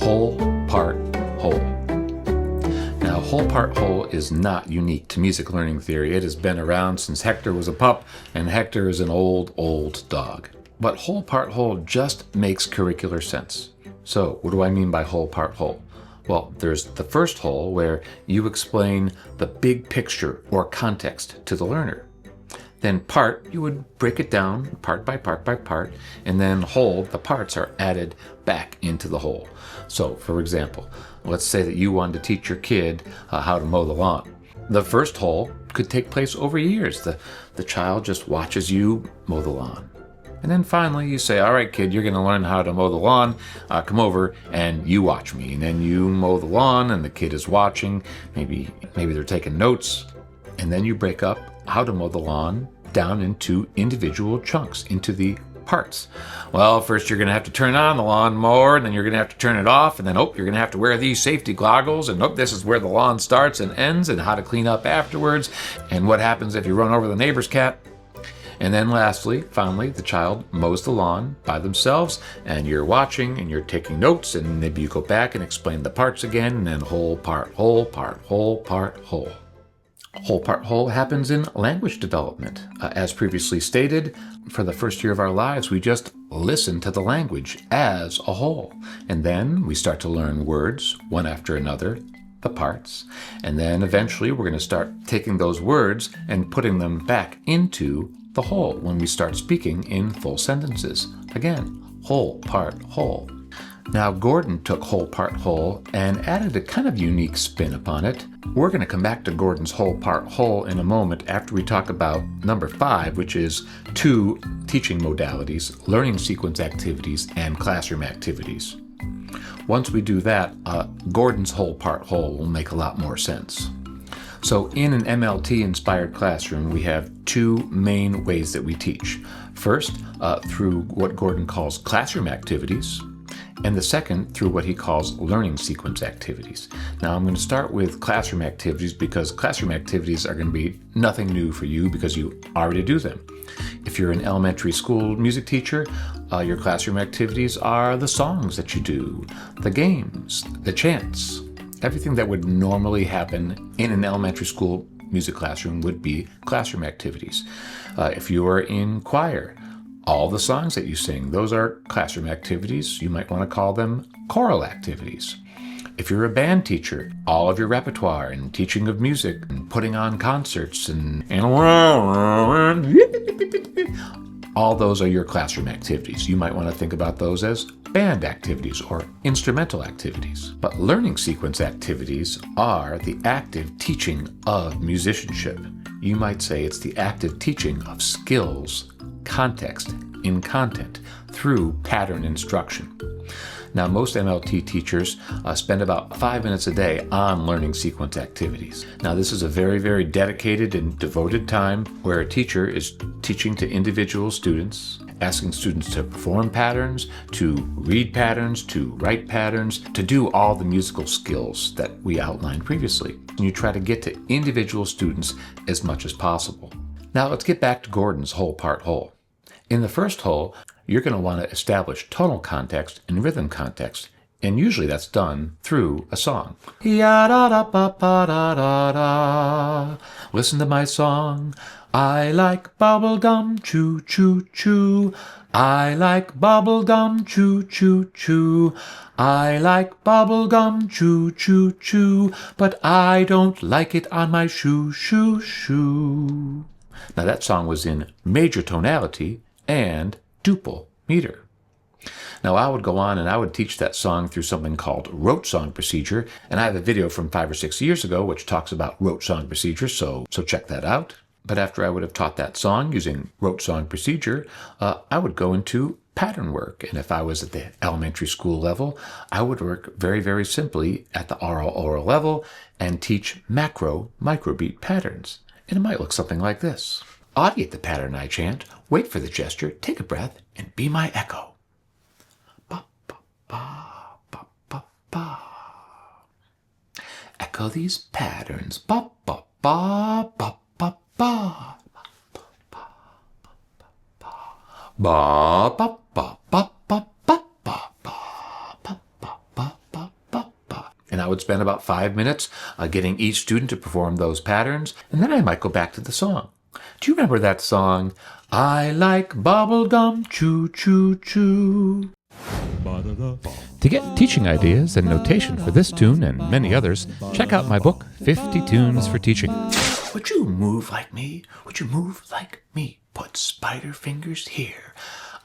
whole, part, whole. Now, whole, part, whole is not unique to music learning theory. It has been around since Hector was a pup, and Hector is an old, old dog. But whole, part, whole just makes curricular sense. So, what do I mean by whole, part, whole? Well, there's the first whole where you explain the big picture or context to the learner. Then part, you would break it down part by part by part, and then whole, the parts are added back into the whole. So, for example, let's say that you wanted to teach your kid how to mow the lawn. The first whole could take place over years. The child just watches you mow the lawn. And then finally you say, all right, kid, you're going to learn how to mow the lawn. Come over and you watch me. And then you mow the lawn and the kid is watching. Maybe they're taking notes. And then you break up how to mow the lawn down into individual chunks, into the parts. Well, first you're going to have to turn on the lawnmower, and then you're going to have to turn it off, and then, you're going to have to wear these safety goggles, and this is where the lawn starts and ends, and how to clean up afterwards, and what happens if you run over the neighbor's cat. And then lastly, finally, the child mows the lawn by themselves, and you're watching and you're taking notes, and maybe you go back and explain the parts again, and then whole, part, whole, part, whole, part, whole. Whole, part, whole happens in language development. As previously stated, for the first year of our lives, we just listen to the language as a whole. And then we start to learn words, one after another, the parts. And then eventually we're going to start taking those words and putting them back into the whole when we start speaking in full sentences. Again, whole, part, whole. Now, Gordon took whole, part, whole and added a kind of unique spin upon it. We're going to come back to Gordon's whole, part, whole in a moment after we talk about number 5, which is 2 teaching modalities, learning sequence activities, and classroom activities. Once we do that, Gordon's whole, part, whole will make a lot more sense. So in an MLT-inspired classroom, we have 2 main ways that we teach. First, through what Gordon calls classroom activities, and the second through what he calls learning sequence activities. Now, I'm going to start with classroom activities because classroom activities are going to be nothing new for you because you already do them. If you're an elementary school music teacher, your classroom activities are the songs that you do, the games, the chants. Everything that would normally happen in an elementary school music classroom would be classroom activities. If you are in choir, all the songs that you sing, those are classroom activities. You might want to call them choral activities. If you're a band teacher, all of your repertoire and teaching of music and putting on concerts and all those are your classroom activities. You might want to think about those as band activities or instrumental activities. But learning sequence activities are the active teaching of musicianship. You might say it's the active teaching of skills, context, in content, through pattern instruction. Now, most MLT teachers spend about 5 minutes a day on learning sequence activities. Now, this is a very, very dedicated and devoted time where a teacher is teaching to individual students, asking students to perform patterns, to read patterns, to write patterns, to do all the musical skills that we outlined previously. And you try to get to individual students as much as possible. Now, let's get back to Gordon's whole, part, whole. In the first whole, you're going to want to establish tonal context and rhythm context, and usually that's done through a song. Ya-da-da-ba-ba-da-da-da. Listen to my song. I like bubblegum, choo choo choo. I like bubblegum, choo choo choo. I like bubblegum, choo choo choo. But I don't like it on my shoe, shoe, shoe. Now that song was in major tonality and duple meter. Now I would go on and I would teach that song through something called rote song procedure, and I have a video from 5 or 6 years ago which talks about rote song procedure, so check that out. But after I would have taught that song using rote song procedure, I would go into pattern work, and if I was at the elementary school level, I would work very, very simply at the oral level and teach microbeat patterns. And it might look something like this. Audiate the pattern I chant, wait for the gesture, take a breath, and be my echo. Ba, ba, ba, ba, ba, ba. Echo these patterns. Ba, ba, ba, ba, ba, ba. Ba, ba, ba, ba, ba, ba, ba, ba, ba, ba, ba, ba. And I would spend about 5 minutes getting each student to perform those patterns, and then I might go back to the song. Do you remember that song, I like bubblegum, choo choo choo? To get teaching ideas and notation for this tune and many others, check out my book, 50 Tunes for Teaching. Would you move like me? Would you move like me? Put spider fingers here.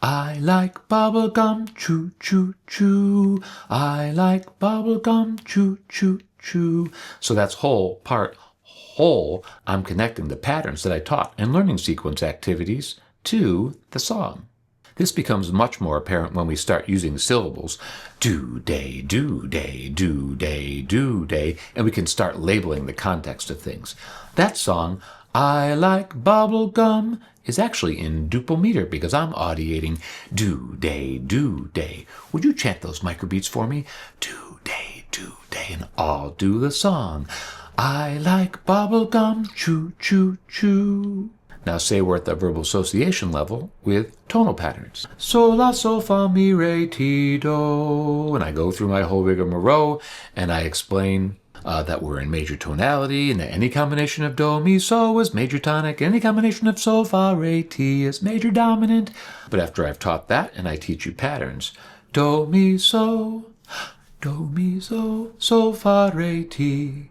I like bubblegum, choo choo choo. I like bubblegum, choo choo choo. So that's whole, part, whole. I'm connecting the patterns that I taught in learning sequence activities to the song. This becomes much more apparent when we start using syllables. Do day, do day, do day, do day, and we can start labeling the context of things. That song, I like bubblegum, is actually in duple meter because I'm audiating do day, do day. Would you chant those microbeats for me? Do day, and I'll do the song. I like bubblegum, choo choo choo. Now say we're at the verbal association level with tonal patterns. Sol, la, sol, fa, mi, re, ti, do. And I go through my whole rigmarole and I explain that we're in major tonality and that any combination of do, mi, so is major tonic. Any combination of sol, fa, re, ti is major dominant. But after I've taught that and I teach you patterns, do, mi, so, sol, fa, re, ti,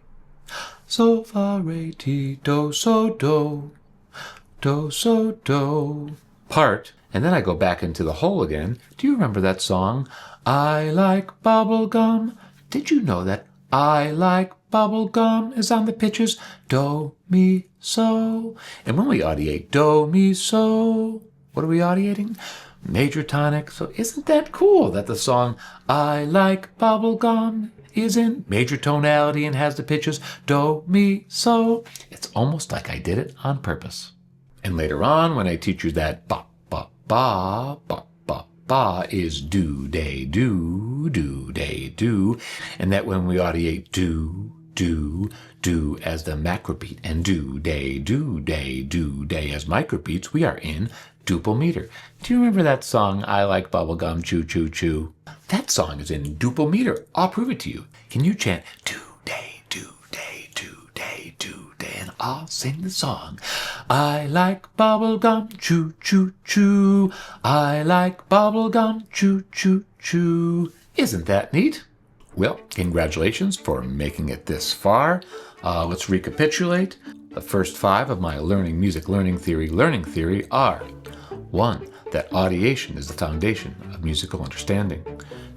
sol, fa, re, ti, do, so, do. Do, so, do. Part, and then I go back into the whole again. Do you remember that song? I like bubblegum. Did you know that I like bubblegum is on the pitches do, mi, so? And when we audiate do, mi, so, what are we audiating? Major tonic. So isn't that cool that the song I like bubblegum is in major tonality and has the pitches do, mi, so? It's almost like I did it on purpose. And later on, when I teach you that ba, ba, ba, ba, ba, ba is do, day, do, and that when we audiate do as the macrobeat, and do, day as microbeats, we are in duple meter. Do you remember that song, I like bubblegum, choo, choo, choo? That song is in duple meter. I'll prove it to you. Can you chant do, day, and I'll sing the song. I like bubblegum, choo, choo, choo. I like bubblegum, choo, choo, choo. Isn't that neat? Well, congratulations for making it this far. Let's recapitulate. The first 5 of my learning music, learning theory are 1. That audiation is the foundation of musical understanding.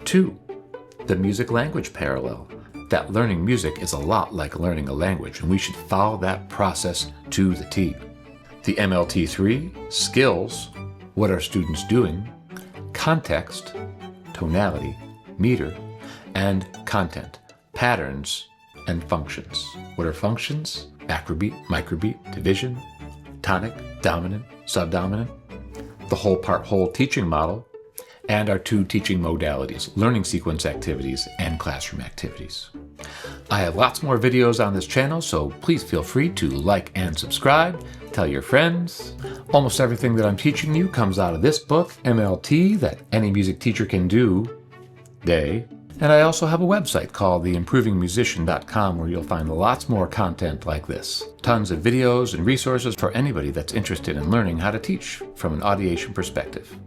2. The music-language parallel. That learning music is a lot like learning a language, and we should follow that process to the T. The MLT3, skills, what are students doing, context, tonality, meter, and content, patterns, and functions. What are functions? Macrobeat, microbeat, division, tonic, dominant, subdominant, the whole part whole teaching model, and our 2 teaching modalities, learning sequence activities and classroom activities. I have lots more videos on this channel, so please feel free to like and subscribe, tell your friends. Almost everything that I'm teaching you comes out of this book, MLT, that any music teacher can do, And I also have a website called theimprovingmusician.com where you'll find lots more content like this. Tons of videos and resources for anybody that's interested in learning how to teach from an audiation perspective.